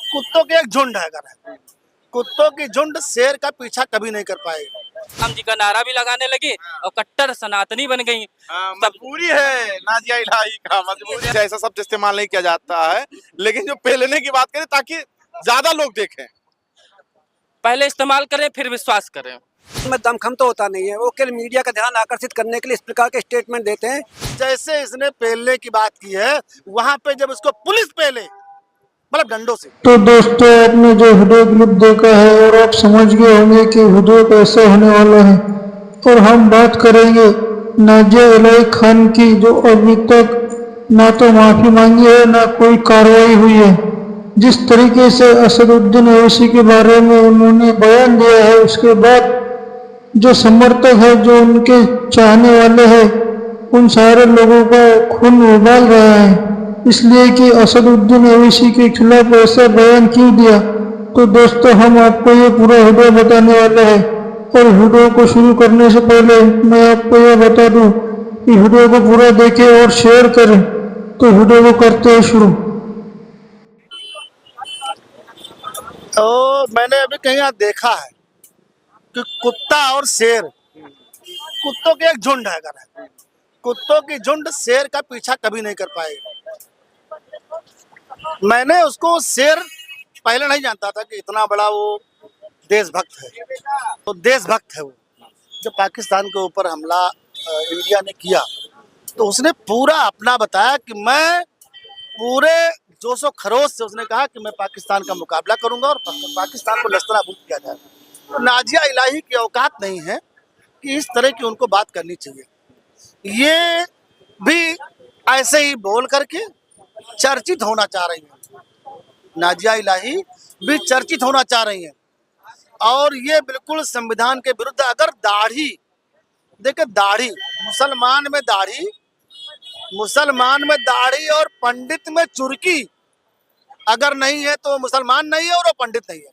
कुत्तों के एक झुंड है अगर है। कुत्तों की झुंड शेर का पीछा कभी नहीं कर पाएगी। हम जी का नारा भी लगाने लगी और कट्टर सनातनी बन गई। मजबूरी है नाजिया इलाही का, मजबूरी है। ऐसा शब्द इस्तेमाल नहीं किया जाता है, लेकिन जो पेलने की बात करें ताकि ज्यादा लोग देखें। पहले इस्तेमाल करें फिर विश्वास करें। में दमखम तो होता नहीं है, वो केवल मीडिया का ध्यान आकर्षित करने के लिए इस प्रकार के स्टेटमेंट देते हैं। जैसे इसने पेलने की बात की है, वहां पे जब उसको पुलिस पेले मतलब डंडों से। तो दोस्तों, आपने जो वीडियो क्लिप देखा है और आप समझ गए होंगे कि वीडियो कैसे होने वाला है, और हम बात करेंगे नाजिया इलाही खान की, जो अभी तक ना तो माफी मांगी है ना कोई कार्रवाई हुई है। जिस तरीके से असदुद्दीन ओवैसी के बारे में उन्होंने बयान दिया है, उसके बाद जो समर्थक है, जो उनके चाहने वाले हैं, उन सारे लोगों का खून उबाल रहा है, इसलिए कि असदुद्दीन ओवैसी के खिलाफ ऐसा बयान क्यों दिया। तो दोस्तों, हम आपको ये पूरा वीडियो बताने वाले हैं, और वीडियो को शुरू करने से पहले मैं आपको यह बता दूं कि वीडियो को पूरा देखें और शेयर करें। तो वीडियो को करते हैं शुरू। तो मैंने अभी कहीं यहाँ देखा है कि कुत्ता और शेर, कुत्तों के एक झुंड है अगर है। कुत्तों की झुंड शेर का पीछा कभी नहीं कर पाएगी। मैंने उसको शेर पहले नहीं जानता था कि इतना बड़ा वो देशभक्त है। तो देशभक्त है वो। जब पाकिस्तान के ऊपर हमला इंडिया ने किया, तो उसने पूरा अपना बताया कि मैं पूरे जोशो खरोश से उसने कहा कि मैं पाकिस्तान का मुकाबला करूंगा और पाकिस्तान को नस्तनाबूद किया जाए। तो नाजिया इलाही की औकात नहीं है कि इस तरह की उनको बात करनी चाहिए। ये भी ऐसे ही बोल करके चर्चित होना चाह रही है। नाजिया इलाही भी चर्चित होना चाह रही है, और ये बिल्कुल संविधान के विरुद्ध। अगर दाढ़ी देखिए, दाढ़ी मुसलमान में दाढ़ी और पंडित में चुरकी अगर नहीं है तो मुसलमान नहीं है और वो पंडित नहीं है।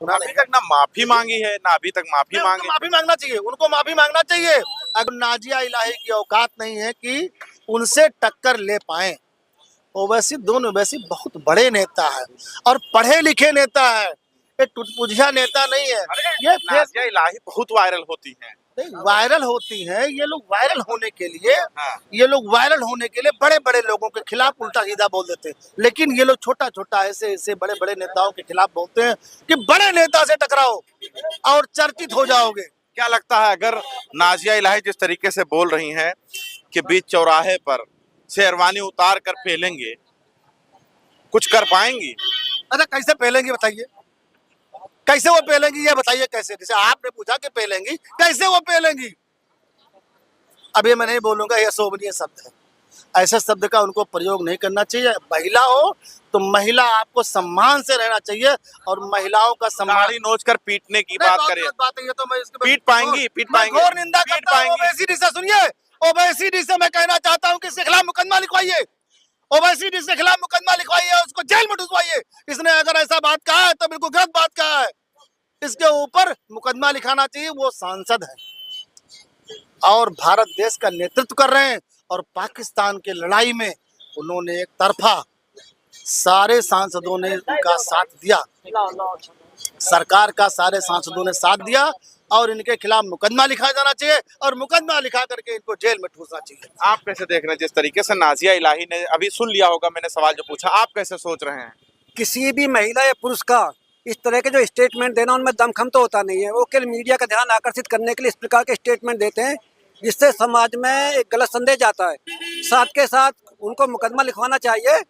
अभी तक ना माफी मांगी है ना अभी तक माफी मांगी। माफी मांगना चाहिए, उनको माफी मांगना चाहिए। अगर नाजिया इलाही की औकात नहीं है कि उनसे टक्कर ले पाए। ओवैसी बहुत बड़े नेता है और पढ़े लिखे नेता है, ये टुटपुजिया नेता नहीं है। ये नाजिया इलाही बहुत वायरल होती हैं। वायरल होती हैं। ये लोग वायरल होने के लिए बड़े बड़े लोगों के खिलाफ उल्टा सीधा बोल देते हैं, लेकिन ये लोग छोटा छोटा ऐसे बड़े बड़े नेताओं के खिलाफ बोलते हैं कि बड़े नेता से टकराओ और चर्चित हो जाओगे। क्या लगता है, अगर नाजिया इलाही जिस तरीके से बोल रही हैं कि बीच चौराहे पर शेरवानी उतार कर पेलेंगे, कुछ कर पाएंगी? अच्छा, कैसे पेलेंगी बताइए? कैसे वो पेलेंगी ये बताइए? कैसे? जैसे आपने पूछा कि पेलेंगी, कैसे वो पेलेंगी? अभी मैं नहीं बोलूंगा, ये शोभनीय शब्द है। ऐसे शब्द का उनको प्रयोग नहीं करना चाहिए। महिला हो तो महिला आपको सम्मान से रहना चाहिए, और महिलाओं का सम्मान। दाढ़ी नोच कर पीटने की बात करें, बात है ये तो मैं इसके पीट पाएंगी घोर निंदा करता हूं। ओवैसी से सुनिए, ओवैसी से मैं कहना चाहता हूँ कि इसके खिलाफ मुकदमा लिखवाइए। ओवैसी के खिलाफ मुकदमा लिखवाइए, उसको जेल में ढुसवाइए। इसने अगर ऐसा बात कहा है तो बिल्कुल गलत बात कहा है। इसके ऊपर मुकदमा लिखाना चाहिए। वो सांसद है और भारत देश का नेतृत्व कर रहे हैं, और पाकिस्तान के लड़ाई में उन्होंने एक तरफा सारे सांसदों ने उनका साथ दिया, सरकार का सारे सांसदों ने साथ दिया, और इनके खिलाफ मुकदमा लिखा जाना चाहिए, और मुकदमा लिखा करके इनको जेल में ठूसना चाहिए। आप कैसे देख रहे हैं, जिस तरीके से नाजिया इलाही ने अभी सुन लिया होगा मैंने सवाल जो पूछा, आप कैसे सोच रहे हैं? किसी भी महिला या पुरुष का इस तरह के जो स्टेटमेंट देना, उनमें दमखम तो होता नहीं है। वो केवल मीडिया का ध्यान आकर्षित करने के लिए इस प्रकार के स्टेटमेंट देते हैं, जिससे समाज में एक गलत संदेश जाता है। साथ के साथ उनको मुकदमा लिखवाना चाहिए,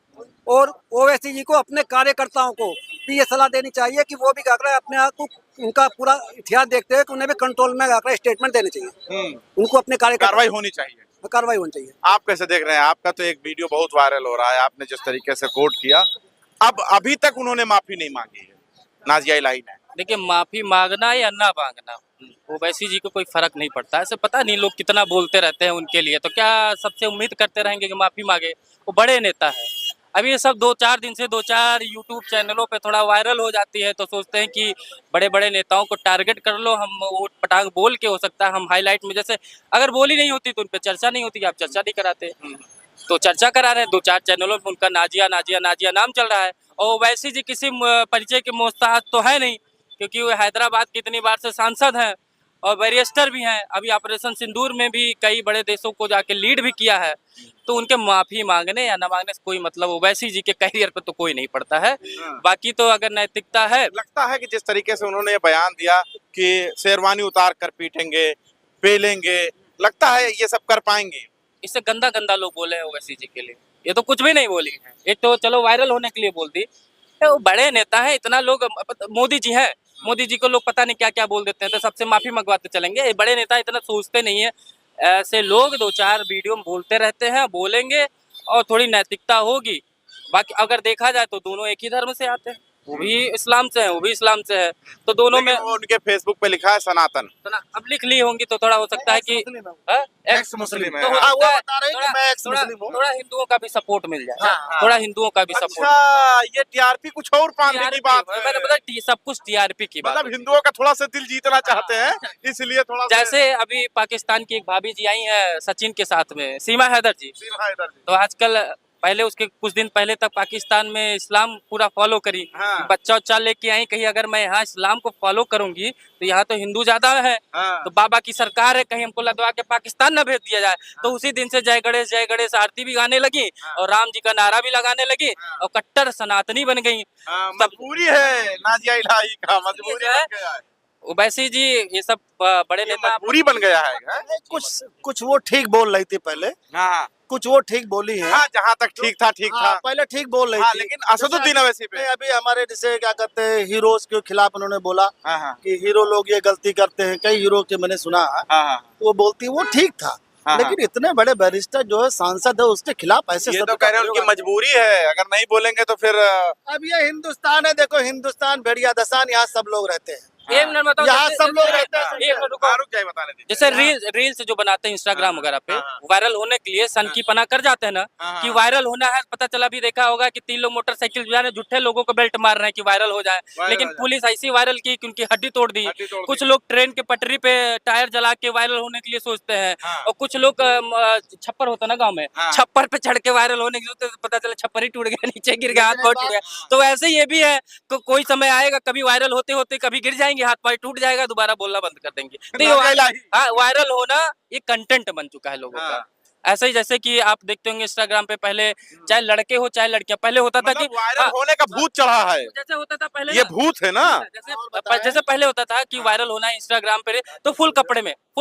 और ओवैसी जी को अपने कार्यकर्ताओं को भी ये सलाह देनी चाहिए कि वो भी अपने आप को, उनका पूरा इतिहास देखते हैं कि उन्हें भी कंट्रोल में स्टेटमेंट देने चाहिए। उनको अपने कार्रवाई होनी चाहिए। आप कैसे देख रहे हैं? आपका तो एक वीडियो बहुत वायरल हो रहा है, आपने जिस तरीके से कोट किया, अब अभी तक उन्होंने माफी नहीं मांगी है नाजिया इलाही ने। देखिए, माफी मांगना या ना मांगना, ओवैसी जी को कोई फर्क नहीं पड़ता। ऐसे पता नहीं लोग कितना बोलते रहते हैं उनके लिए, तो क्या सबसे उम्मीद करते रहेंगे कि माफी मांगे? वो बड़े नेता है। अभी ये सब 2-4 दिन से 2-4 यूट्यूब चैनलों पे थोड़ा वायरल हो जाती है, तो सोचते हैं कि बड़े बड़े नेताओं को टारगेट कर लो, हम वो पटांग बोल के हो सकता है हम हाईलाइट में, जैसे अगर बोली नहीं होती तो उन पर चर्चा नहीं होती, आप चर्चा नहीं कराते। तो चर्चा करा रहे हैं, 2-4 चैनलों में उनका नाजिया नाजिया नाजिया नाम चल रहा है। और वैसे जी किसी परिचय के मोहताज तो है नहीं, क्योंकि वो हैदराबाद के इतनी बार से सांसद हैं और बैरिस्टर भी हैं। अभी ऑपरेशन सिंदूर में भी कई बड़े देशों को जाके लीड भी किया है। तो उनके माफी मांगने या न मांगने से कोई मतलब, ओवैसी जी के करियर पे तो कोई नहीं पड़ता है। बाकी तो अगर नैतिकता है, लगता है कि जिस तरीके से उन्होंने बयान दिया कि शेरवानी उतार कर पीटेंगे, पेलेंगे, लगता है ये सब कर पाएंगे? इससे गंदा गंदा लोग बोले हैं ओवैसी जी के लिए, ये तो कुछ भी नहीं बोली है। एक तो चलो वायरल होने के लिए बोल दी, वो बड़े नेता हैं, इतना लोग, मोदी जी हैं, मोदी जी को लोग पता नहीं क्या क्या बोल देते हैं, तो सबसे माफी मंगवाते चलेंगे। ये बड़े नेता इतना सोचते नहीं है। ऐसे लोग 2-4 वीडियो में बोलते रहते हैं, बोलेंगे और थोड़ी नैतिकता होगी। बाकी अगर देखा जाए तो दोनों एक ही धर्म से आते हैं, वो भी इस्लाम से है, वो भी इस्लाम से है, तो दोनों में वो उनके फेसबुक पे लिखा है सनातन। अब लिख ली होंगी तो थोड़ा हो सकता है कि एक्स मुस्लिम है। तो हो हाँ, वो सकता है बता रहे हैं कि मैं एक्स मुस्लिम हूँ। थोड़ा हिंदुओं का भी सपोर्ट मिल जाए, हाँ। थोड़ा हिंदुओं का भी सपोर्ट। अच्छा, ये टीआरपी कुछ और पाने की बात है। मैंने पता सब कुछ टीआरपी की बात मतलब होती है। हिंदुओं का थोड़ा सा दिल जीतना चाहते हैं, इसलिए थोड़ा सा जैसे अभी पाकिस्तान की एक भाभी जी आई हैं सचिन के साथ में, सीमा हैदर जी। सीमा हैदर जी। तो आजकल, पहले उसके कुछ दिन पहले तक पाकिस्तान में इस्लाम पूरा फॉलो करी, हाँ। बच्चा उच्चा लेके आई, कहीं अगर मैं यहाँ इस्लाम को फॉलो करूंगी तो यहाँ तो हिंदू ज्यादा है, हाँ। तो बाबा की सरकार है, कहीं हमको लदवा के पाकिस्तान न भेज दिया जाए। तो उसी दिन से जय गणेश आरती भी गाने लगी और राम जी का नारा भी लगाने लगी और कट्टर सनातनी बन गई। मजबूरी है नाजिया इलाही का, मजबूरी बन गया है। ओवैसी जी ये सब बड़े ये नेता मजबूरी बन गया है। कुछ वो ठीक बोल रही थी पहले, हाँ कुछ वो ठीक बोली है। हाँ, जहाँ तक ठीक था ठीक था। हाँ, पहले ठीक बोल रही हाँ, थी। लेकिन असदुद्दीन अवैसी पे। नहीं, अभी हमारे जैसे क्या कहते हैं हीरोज के खिलाफ उन्होंने बोला हाँ हाँ कि हीरो लोग ये गलती करते हैं, कई हीरो के मैंने सुना है, हाँ हाँ। तो वो बोलती वो ठीक था। हाँ, लेकिन इतने बड़े बैरिस्टर जो है सांसद है उसके खिलाफ ऐसे ये शब्द तो का कह रहे हैं प्रयोग उनकी मजबूरी है, अगर नहीं बोलेंगे तो फिर अब ये हिंदुस्तान है, देखो हिंदुस्तान भेड़िया दसान, यहाँ सब लोग रहते हैं, एक मिनट बताओ, यहाँ जैसे- सब लोग जैसे- रहते हैं। एक मिनट रुको। रुक जाए, बताने दीजिए। जैसे रील्स जो बनाते हैं इंस्टाग्राम वगैरह पे, वायरल होने के लिए सन की पना कर जाते हैं ना कि वायरल होना है। पता चला भी देखा होगा कि 3 लोग मोटरसाइकिल जा रहे हैं, झूठे लोगों को बेल्ट मार रहे हैं कि वायरल हो जाए, लेकिन हो जाए। पुलिस ऐसी वायरल की कि उनकी हड्डी तोड़ दी। हड्डी तोड़ दी। कुछ लोग ट्रेन के पटरी पे टायर जला के वायरल होने के लिए सोचते हैं, और कुछ लोग छप्पर होता है ना गाँव में, छप्पर पे चढ़ के वायरल होने के लिए, पता चला छप्पर ही टूट गया, नीचे गिर गया, हाथ पाँव टूट गया। तो ऐसे ये भी है, कोई समय आएगा कभी वायरल होते होते कभी गिर जाएंगे, हाथ पाँव टूट जाएगा, दोबारा बोलना बंद कर देंगे। तो ये वायरल होना ये कंटेंट बन चुका है लोगों का। ऐसे ही जैसे कि आप देखते होंगे इंस्टाग्राम पे, पहले चाहे लड़के हो चाहे लड़कियां, पहले होता था कि वायरल होने का भूत चढ़ा है। जैसे होता था पहले ये ना, भूत है ना। जैसे पहले होता था कि वायरल होना है इंस्टाग्राम पे, तो फुल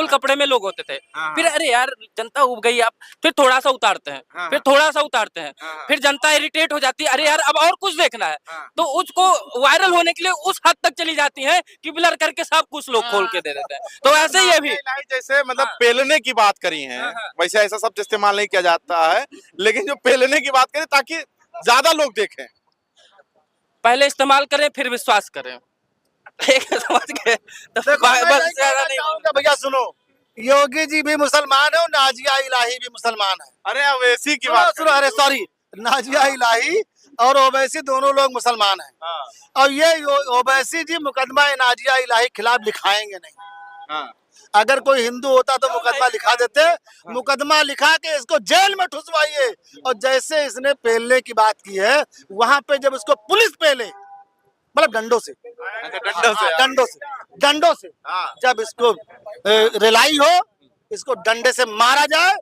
कपड़े में लोग होते थे। फिर अरे यार जनता उब गई, आप फिर थोड़ा सा उतारते हैं, फिर थोड़ा सा उतारते हैं, फिर जनता इरिटेट हो जाती है, अरे यार अब और कुछ देखना है, तो उसको वायरल होने के लिए उस हद तक चली जाती है कि ब्लर करके सब कुछ लोग खोल के दे देते हैं। तो ऐसे ही ये भी जैसे मतलब पेलने की बात करी है, वैसे ऐसा शब्द इस्तेमाल नहीं किया जाता है, लेकिन जो पेलने की बात करें ताकि ज्यादा लोग देखें, पहले इस्तेमाल करें फिर विश्वास करें। समझ गए? तो देखो, मैं बस नहीं ज्यादा कहना नहीं चाहूंगा, भैया सुनो, योगी जी भी मुसलमान है और नाजिया इलाही भी मुसलमान है। अरे अवैसी की सुनो बात सुनो, अरे सॉरी, नाजिया इलाही और ओवैसी दोनों लोग मुसलमान हैं, हाँ, और ये ओवैसी जी मुकदमा नाजिया इलाही खिलाफ लिखाएंगे नहीं। हाँ, अगर कोई हिंदू होता तो मुकदमा लिखा देते, मुकदमा लिखा के इसको जेल में ठुसवाइए। और जैसे इसने पेलने की बात की है, वहां पे जब इसको पुलिस पेले, मतलब डंडों से, डंडों से हाँ, जब इसको रिलाई हो, इसको डंडे से मारा जाए,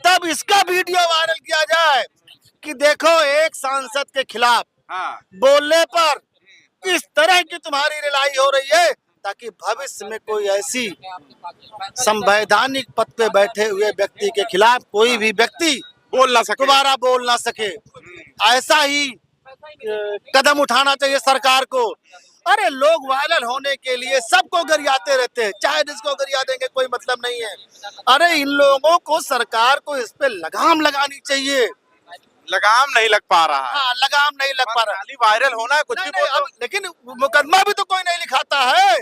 तब इसका वीडियो वायरल किया जाए कि देखो एक सांसद के खिलाफ हाँ, बोलने पर इस तरह की तुम्हारी रिलाई हो रही है, ताकि भविष्य में कोई ऐसी संवैधानिक पद पे बैठे हुए व्यक्ति के खिलाफ कोई भी व्यक्ति बोल ना सके। दोबारा बोल ना सके। ऐसा ही कदम उठाना चाहिए सरकार को। अरे लोग वायरल होने के लिए सबको गरियाते रहते हैं, चाहे जिसको गरिया देंगे कोई मतलब नहीं है। अरे इन लोगों को, सरकार को इस पे लगाम लगानी चाहिए। लगाम नहीं लग पा रहा है। हाँ, लगाम नहीं लग पा रहा। खाली वायरल होना है, कुछ भी नहीं, बोलो। अब लेकिन मुकदमा भी तो कोई नहीं लिखाता है,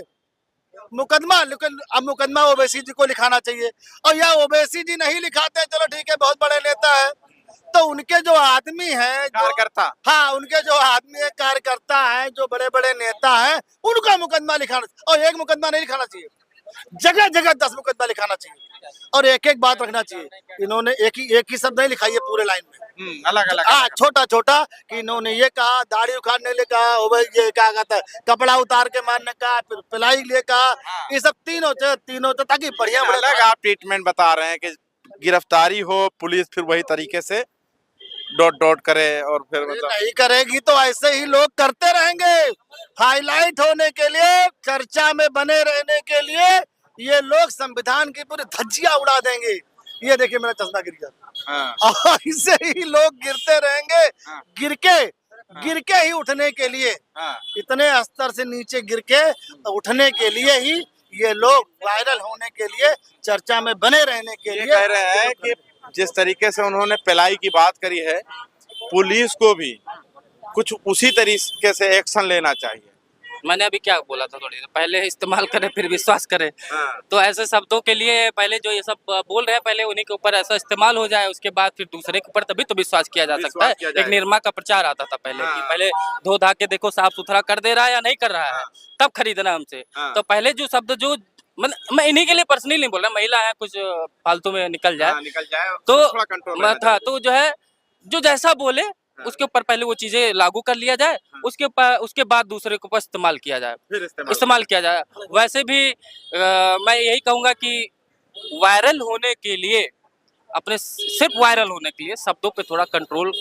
मुकदमा, लेकिन अब मुकदमा ओवैसी जी को लिखाना चाहिए। और या ओवैसी जी नहीं लिखाते, चलो ठीक है, बहुत बड़े नेता है, तो उनके जो आदमी हैं, कार्यकर्ता, हाँ, उनके जो आदमी है, कार्यकर्ता हैं, जो बड़े बड़े नेता हैं, उनका मुकदमा लिखाना, और एक मुकदमा नहीं लिखाना चाहिए। जगह जगह 10 मुकदमा लिखाना चाहिए और एक एक बात रखना चाहिए। इन्होंने एक ही शब्द नहीं लिखाई है पूरे लाइन में, अलग अलग हाँ छोटा छोटा, कि इन्होंने ये कहा दाढ़ी उखाड़ने ले कहा, ओ भाई ये क्या कहता है कपड़ा उतार के मारने का, फिर पिलाई ले कहा, ये सब तीनों ताकि बढ़िया अलग आप ट्रीटमेंट बता रहे हैं कि गिरफ्तारी हो, पुलिस फिर वही तरीके से डॉट डॉट करे और फिर मतलब नहीं करेगी तो ऐसे ही लोग करते रहेंगे। हाईलाइट होने के लिए, चर्चा में बने रहने के लिए ये लोग संविधान की पूरी धज्जियां उड़ा देंगे। ये देखिए मेरा चश्मा गिर गया, हाँ, ऐसे ही लोग गिरते रहेंगे, हाँ। गिर के ही उठने के लिए, हाँ। इतने स्तर से नीचे गिर के उठने के लिए ही ये लोग वायरल होने के लिए, चर्चा में बने रहने के ये लिए कह रहे हैं कि जिस तरीके से उन्होंने पिलाई की बात करी है, पुलिस को भी कुछ उसी तरीके से एक्शन लेना चाहिए। मैंने अभी क्या बोला था थोड़ी देर पहले, इस्तेमाल करें फिर विश्वास करें। तो ऐसे शब्दों के लिए पहले जो ये सब बोल रहे हैं, पहले उन्हीं के ऊपर ऐसा इस्तेमाल हो जाए, उसके बाद फिर दूसरे के ऊपर, तभी तो विश्वास किया जा सकता है। एक निरमा का प्रचार आता था पहले कि पहले धो धा के देखो साफ सुथरा कर दे रहा है या नहीं कर रहा है, तब खरीदना हमसे। तो पहले जो शब्द जो मैं इन्हीं के लिए पर्सनली नहीं बोल रहा, महिला है कुछ फालतू में निकल जाए तो थोड़ा कंट्रोल था, तो जो है जो जैसा बोले उसके ऊपर पहले वो चीजें लागू कर लिया जाए, उसके बाद दूसरे के ऊपर इस्तेमाल किया जाए, इस्तेमाल किया जाए। वैसे भी मैं यही कहूंगा कि वायरल होने के लिए, अपने सिर्फ वायरल होने के लिए शब्दों पे थोड़ा कंट्रोल